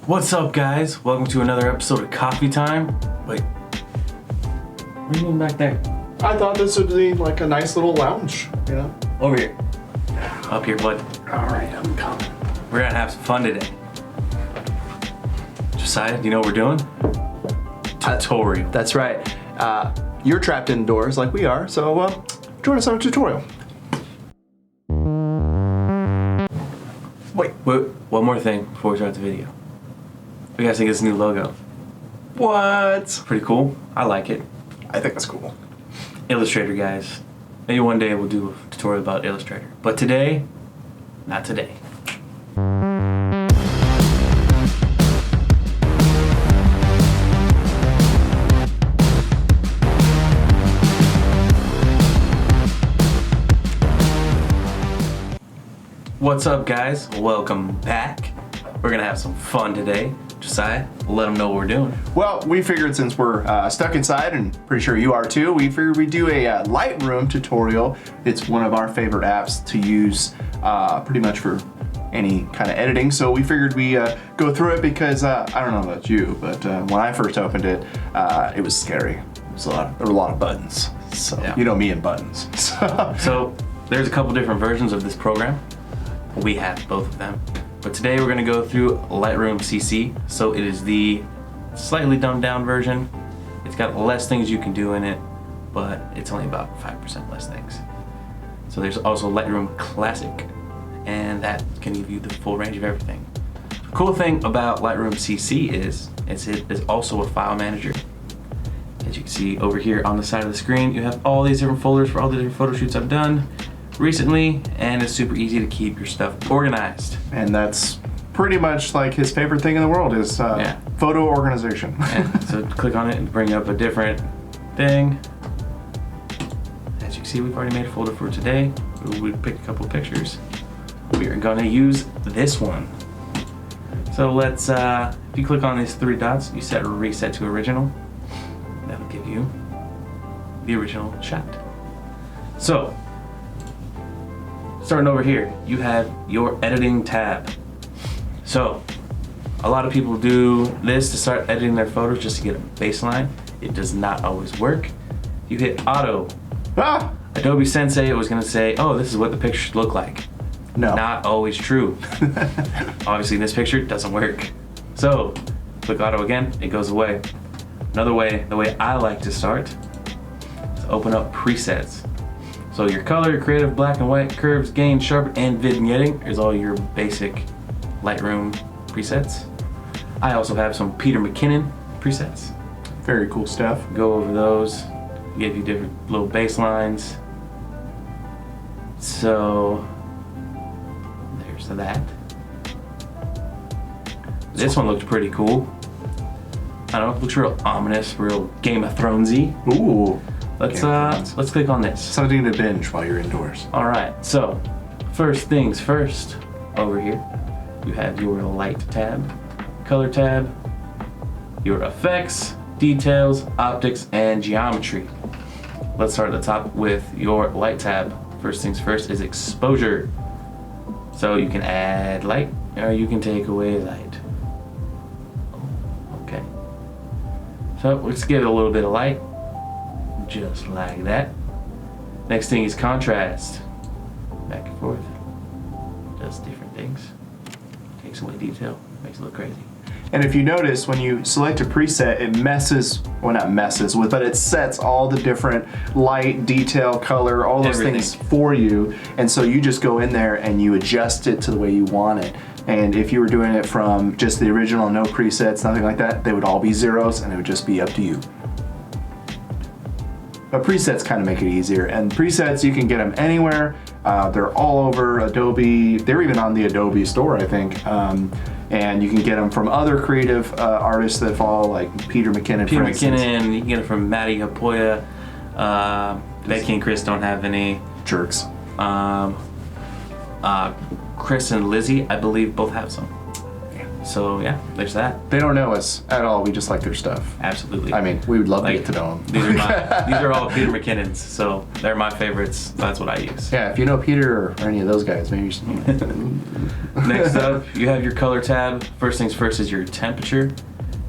What's up, guys? Welcome to another episode of Coffee Time. Wait, what are you doing back there? I thought this would be like a nice little lounge, you know? Over here. Up here, bud. Alright, I'm coming. We're gonna have some fun today. Josiah, do you know what we're doing? Tutorial. That's right. You're trapped indoors like we are, so join us on a tutorial. Wait, one more thing before we start the video. We gotta think of this new logo. What? Pretty cool. I like it. I think that's cool. Illustrator, guys. Maybe one day we'll do a tutorial about Illustrator. But today, not today. What's up, guys? Welcome back. We're gonna have some fun today. Josiah, let them know what we're doing. Well, we figured since we're stuck inside, and pretty sure you are too, we figured we'd do a Lightroom tutorial. It's one of our favorite apps to use pretty much for any kind of editing. So we figured we go through it because I don't know about you, but when I first opened it, it was scary. There were a lot of buttons. So yeah. You know me and buttons. So there's a couple different versions of this program. We have both of them. But today we're gonna go through Lightroom CC. So it is the slightly dumbed down version. It's got less things you can do in it, but it's only about 5% less things. So there's also Lightroom Classic, and that can give you the full range of everything. The cool thing about Lightroom CC is it is also a file manager. As you can see over here on the side of the screen, you have all these different folders for all the different photo shoots I've done recently, and it's super easy to keep your stuff organized. And that's pretty much like his favorite thing in the world is photo organization. So click on it and bring up a different thing. As you can see, we've already made a folder for today. We picked a couple of pictures. We are gonna use this one. So let's, if you click on these three dots, you set reset to original. That'll give you the original shot. So, starting over here, you have your editing tab. So, a lot of people do this to start editing their photos just to get a baseline. It does not always work. You hit auto. Adobe Sensei was gonna say, oh, this is what the picture should look like. No. Not always true. Obviously this picture doesn't work. So, click auto again, it goes away. Another way, the way I like to start, is open up presets. So your color, creative, black and white, curves, gain, sharpen, and vignetting is all your basic Lightroom presets. I also have some Peter McKinnon presets. Very cool stuff. Go over those, give you different little baselines. So there's that. This one looked pretty cool. I don't know, it looks real ominous, real Game of Thronesy. Ooh. Let's click on this. Something to binge while you're indoors. All right, so first things first, over here, you have your light tab, color tab, your effects, details, optics, and geometry. Let's start at the top with your light tab. First things first is exposure. So you can add light or you can take away light. Okay. So let's give it a little bit of light. Just like that. Next thing is contrast. Back and forth. Does different things. Takes away detail. Makes it look crazy. And if you notice, when you select a preset, it messes, well not messes with, but it sets all the different light, detail, color, all those things for you. And so you just go in there and you adjust it to the way you want it. And if you were doing it from just the original, no presets, nothing like that, they would all be zeros and it would just be up to you. But presets kind of make it easier, and presets, you can get them anywhere. They're all over Adobe. They're even on the Adobe store, I think. And you can get them from other creative artists that follow, like Peter McKinnon, Peter McKinnon, you can get it from Matty Hapoya. Becky and Chris don't have any. Jerks. Chris and Lizzie, I believe, both have some. Yeah. So yeah, there's that. They don't know us at all. We just like their stuff. Absolutely. I mean, we would love to Like, get to know them. These are all Peter McKinnon's, so they're my favorites. That's what I use. Yeah, if you know Peter or any of those guys, maybe you should. Next up, you have your color tab. First things first is your temperature.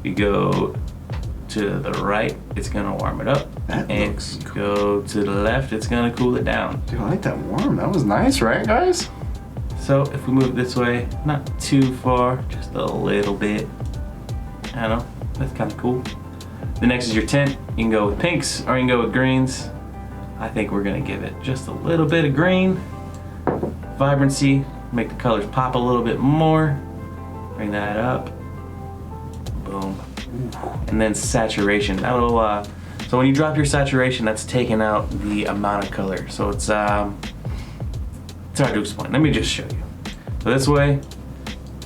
You go to the right, it's gonna warm it up. That and looks cool. Go to the left, it's gonna cool it down. Dude, I like that warm. That was nice, right, guys? So if we move this way, not too far, just a little bit. I don't know, that's kind of cool. The next is your tint. You can go with pinks or you can go with greens. I think we're gonna give it just a little bit of green. Vibrancy, make the colors pop a little bit more. Bring that up. Boom. And then saturation. That'll so when you drop your saturation, that's taking out the amount of color. So it's hard to explain. Let me just show you. So this way,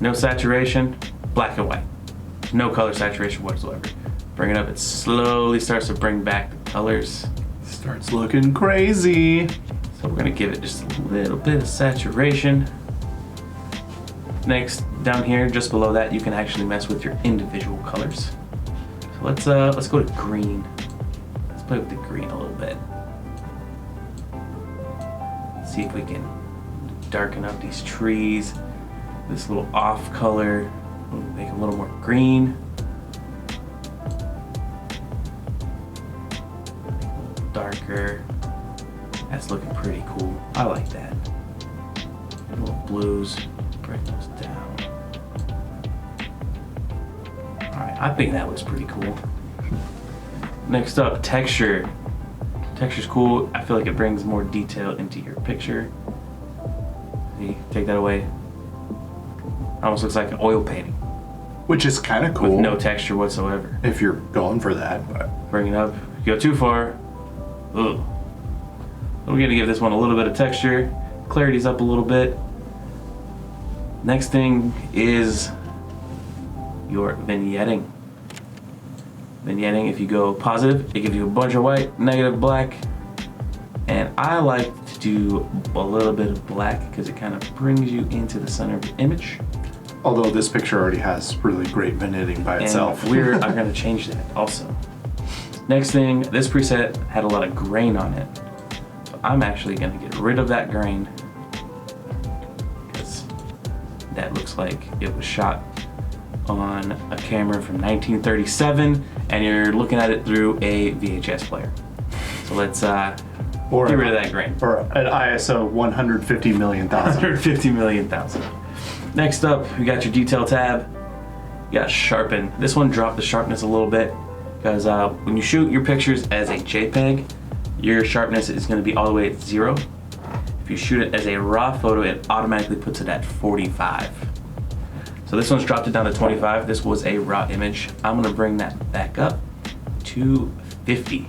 no saturation, black and white. No color saturation whatsoever. Bring it up, it slowly starts to bring back the colors. Starts looking crazy. So we're gonna give it just a little bit of saturation. Next, down here, just below that, you can actually mess with your individual colors. So let's go to green. Let's play with the green a little bit. See if we can darken up these trees. This little off color, we'll make it a little more green. Darker. That's looking pretty cool. I like that. Little blues, bring those down. Alright, I think that looks pretty cool. Next up, texture. Texture's cool. I feel like it brings more detail into your picture. See, take that away. Almost looks like an oil painting. Which is kind of cool. With no texture whatsoever. If you're going for that. But Bring it up. If you go too far, ugh. We're gonna give this one a little bit of texture. Clarity's up a little bit. Next thing is your vignetting. Vignetting, if you go positive, it gives you a bunch of white, negative black. And I like to do a little bit of black because it kind of brings you into the center of the image. although this picture already has really great vignetting by itself. And I'm gonna change that also. Next thing, this preset had a lot of grain on it. So I'm actually gonna get rid of that grain because that looks like it was shot on a camera from 1937 and you're looking at it through a VHS player. So let's get rid of that grain. Or an ISO 150 million thousand. 150 million thousand. Next up, we got your detail tab. You got sharpen. This one dropped the sharpness a little bit because when you shoot your pictures as a JPEG, your sharpness is going to be all the way at 0. If you shoot it as a raw photo, it automatically puts it at 45. So this one's dropped it down to 25. This was a raw image. I'm going to bring that back up to 50.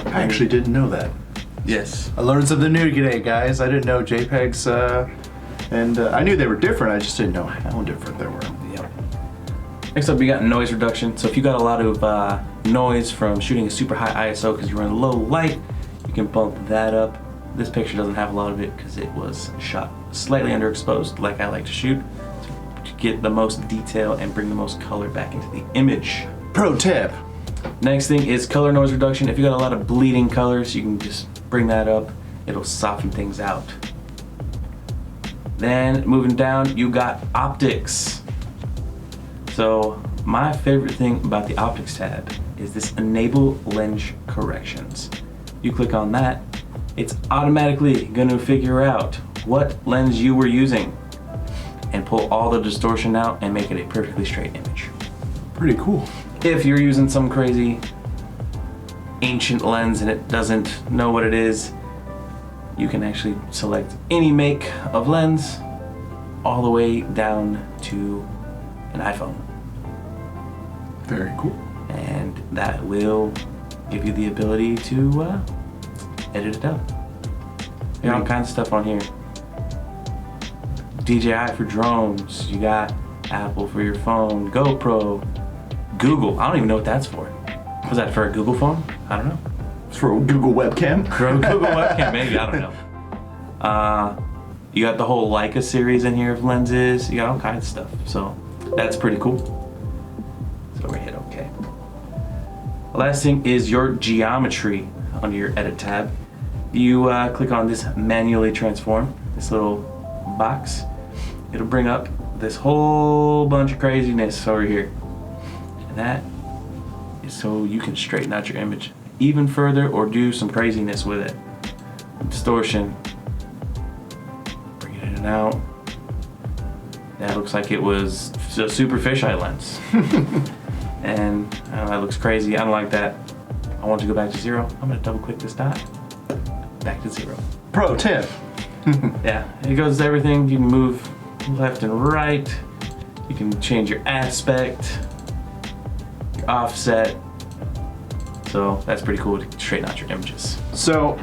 I actually didn't know that. Yes. I learned something new today, guys. I didn't know JPEGs, and I knew they were different. I just didn't know how different they were. Yep. Next up, you got noise reduction. So if you got a lot of noise from shooting a super high ISO because you're in low light, you can bump that up. This picture doesn't have a lot of it because it was shot slightly underexposed, like I like to shoot, to get the most detail and bring the most color back into the image. Pro tip. Next thing is color noise reduction. If you got a lot of bleeding colors, you can just bring that up. It'll soften things out. Then moving down, you got optics. So my favorite thing about the optics tab is this enable lens corrections. You click on that, it's automatically gonna figure out what lens you were using and pull all the distortion out and make it a perfectly straight image. Pretty cool. If you're using some crazy ancient lens and it doesn't know what it is, you can actually select any make of lens all the way down to an iPhone. Very cool. And that will give you the ability to edit it up. You got all kinds of stuff on here. DJI for drones, you got Apple for your phone, GoPro, Google. I don't even know what that's for. Was that for a Google phone? I don't know. It's for a Google webcam. For a Google webcam, maybe. I don't know. You got the whole Leica series in here of lenses. You got all kinds of stuff. So that's pretty cool. So we're gonna hit OK. Last thing is your geometry under your edit tab. You click on this manually transform, this little box. It'll bring up this whole bunch of craziness over here. And that is so you can straighten out your image even further or do some craziness with it. Distortion. Bring it in and out. That looks like it was a super fisheye lens. And I don't know, that looks crazy. I don't like that. I want to go back to 0. I'm gonna double click this dot. Back to 0. Pro tip. Yeah, it goes to everything. You can move left and right. You can change your aspect, your offset. So that's pretty cool to straighten out your images. So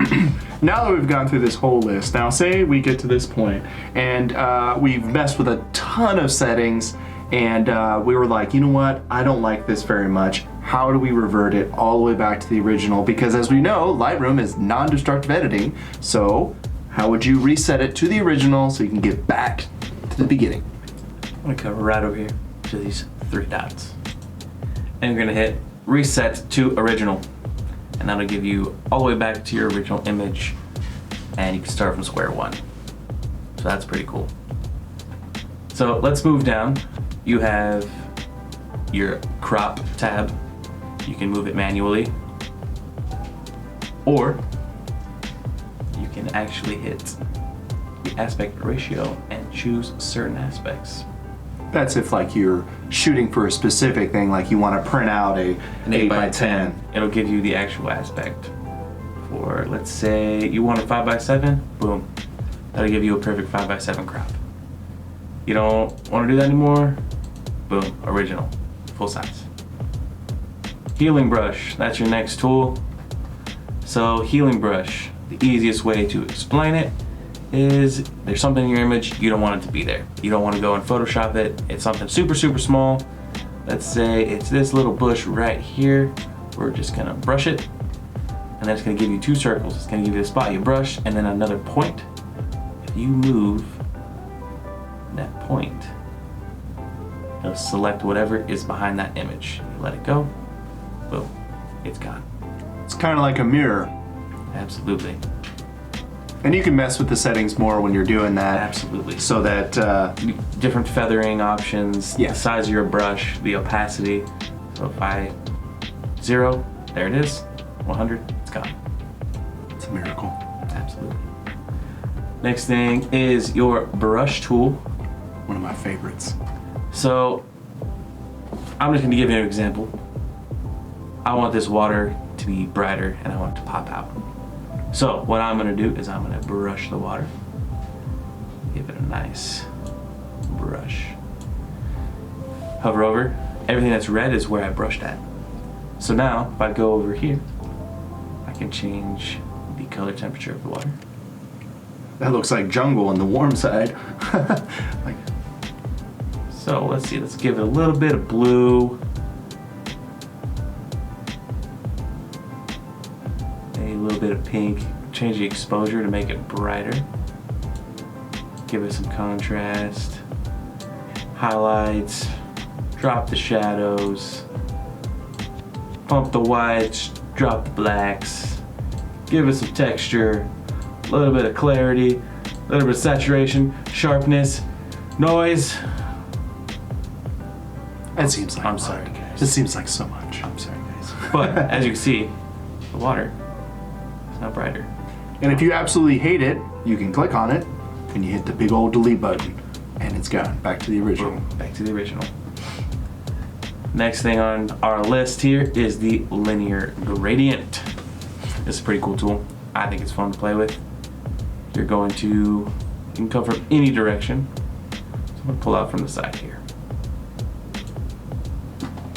now that we've gone through this whole list, now say we get to this point and we've messed with a ton of settings and we were like, you know what, I don't like this very much. How do we revert it all the way back to the original? Because as we know, Lightroom is non-destructive editing. So how would you reset it to the original so you can get back to the beginning? I'm gonna come right over here to these 3 dots. And you're gonna hit reset to original. And that'll give you all the way back to your original image. And you can start from square one. So that's pretty cool. So let's move down. You have your crop tab. You can move it manually. Or you can actually hit the aspect ratio and choose certain aspects. That's if like you're shooting for a specific thing, like you want to print out an 8x10. It'll give you the actual aspect. For, let's say you want a 5x7, boom. That'll give you a perfect 5x7 crop. You don't want to do that anymore, boom, original, full size. Healing brush, that's your next tool. So healing brush, the easiest way to explain it is there's something in your image, you don't want it to be there. You don't want to go and Photoshop it. It's something super, super small. Let's say it's this little bush right here. We're just gonna brush it. And then it's gonna give you 2 circles. It's gonna give you the spot you brush and then another point. If you move that point, it'll select whatever is behind that image. You let it go, boom, it's gone. It's kind of like a mirror. Absolutely. And you can mess with the settings more when you're doing that. Absolutely. So that different feathering options, yeah. The size of your brush, the opacity. So if I 0, there it is. 100, it's gone. it's a miracle. Absolutely. Next thing is your brush tool. One of my favorites. So I'm just gonna give you an example. I want this water to be brighter and I want it to pop out. So what I'm gonna do is I'm gonna brush the water. Give it a nice brush. Hover over. Everything that's red is where I brushed at. So now if I go over here, I can change the color temperature of the water. That looks like jungle on the warm side. Like, so let's see, let's give it a little bit of blue. A little bit of pink. Change the exposure to make it brighter. Give it some contrast. Highlights. Drop the shadows. Pump the whites. Drop the blacks. Give it some texture. A little bit of clarity. A little bit of saturation. Sharpness. Noise. that seems like I'm sorry, guys. This seems like so much. I'm sorry, guys. But as you can see, the water is now brighter. And if you absolutely hate it, you can click on it and you hit the big old delete button and it's gone. Back to the original. Boom, back to the original. Next thing on our list here is the linear gradient. This is a pretty cool tool. I think it's fun to play with. You can come from any direction. So I'm gonna pull out from the side here.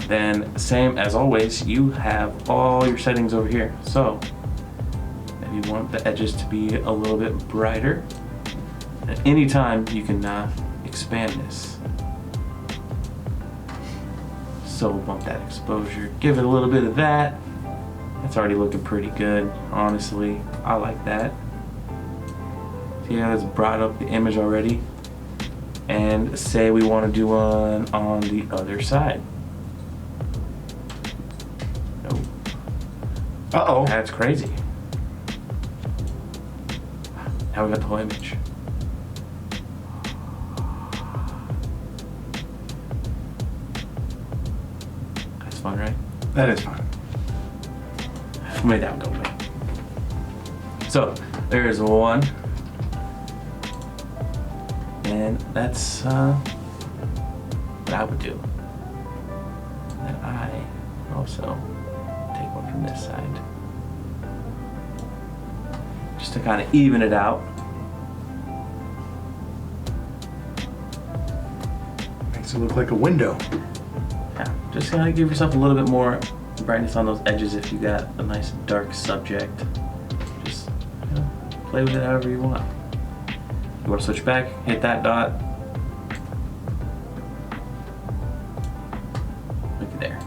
Then, same as always, you have all your settings over here. So, if you want the edges to be a little bit brighter, at any time you can expand this. So bump that exposure, give it a little bit of that. It's already looking pretty good, honestly. I like that. Yeah, it's brought up the image already. And say we want to do one on the other side. Nope. Uh-oh. That's crazy. Now we got the whole image. That's fun, right? That is fun. We made that one go away. So, there's one. And that's what I would do. And I also take one from this side. Just to kind of even it out. Makes it look like a window. Yeah, just kind of give yourself a little bit more brightness on those edges if you got a nice dark subject. Just play with it however you want. You want to switch back, hit that dot. Look at there.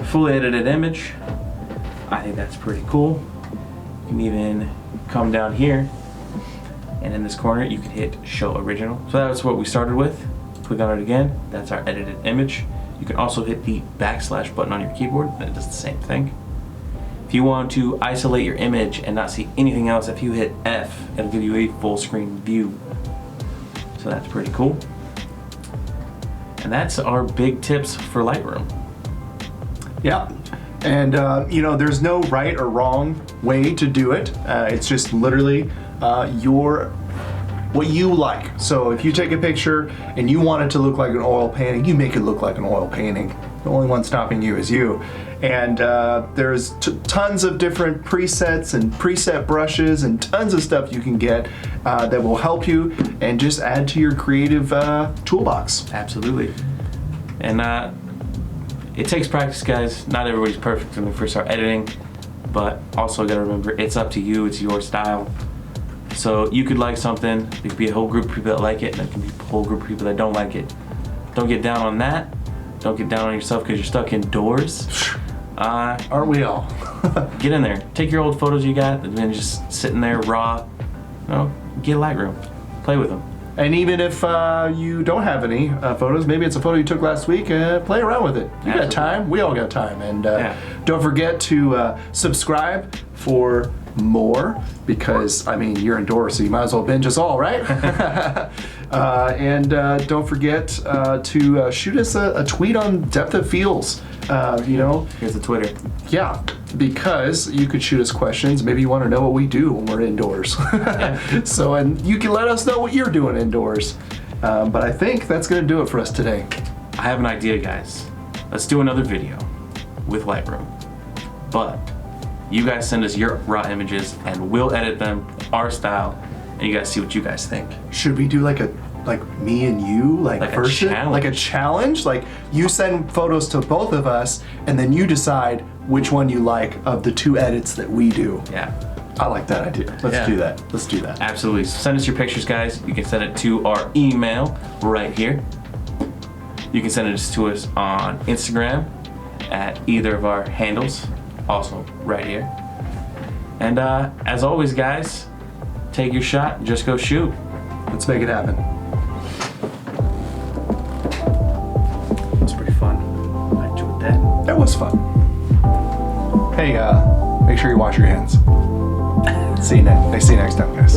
Fully edited image. I think that's pretty cool. You can even come down here and in this corner you can hit show original. So that's what we started with. Click on it again. That's our edited image. You can also hit the backslash button on your keyboard and it does the same thing. If you want to isolate your image and not see anything else, if you hit F, it'll give you a full screen view. So that's pretty cool. And that's our big tips for Lightroom. Yeah. And there's no right or wrong way to do it. It's just literally what you like. So if you take a picture and you want it to look like an oil painting, you make it look like an oil painting. The only one stopping you is you. And there's tons of different presets and preset brushes and tons of stuff you can get that will help you and just add to your creative toolbox. Absolutely. And it takes practice, guys. Not everybody's perfect when they first start editing, but also gotta remember, it's up to you, it's your style. So you could like something, there could be a whole group of people that like it, and there can be a whole group of people that don't like it. Don't get down on that. Don't get down on yourself because you're stuck indoors. Aren't we all? Get in there. Take your old photos you got and then just sitting there raw. Get Lightroom. Play with them. And even if you don't have any photos, maybe it's a photo you took last week, play around with it. You got time. We all got time. And don't forget to subscribe for more because, you're indoors, so you might as well binge us all, right? And don't forget to shoot us a tweet on depth of feels. Here's the Twitter. Yeah, because you could shoot us questions. Maybe you want to know what we do when we're indoors. Yeah. So, and you can let us know what you're doing indoors. But I think that's going to do it for us today. I have an idea, guys. Let's do another video with Lightroom. But you guys send us your raw images and we'll edit them our style and you guys see what you guys think. Should we do like me and you, like version? Like a challenge? Like you send photos to both of us and then you decide which one you like of the two edits that we do. Yeah. I like that idea. Let's do that. Let's do that. Absolutely. So send us your pictures, guys. You can send it to our email right here. You can send it to us on Instagram at either of our handles, also right here. And as always, guys, take your shot and just go shoot. Let's make it happen. That's pretty fun. I enjoyed that. That was fun. Hey, make sure you wash your hands. See you next time, guys.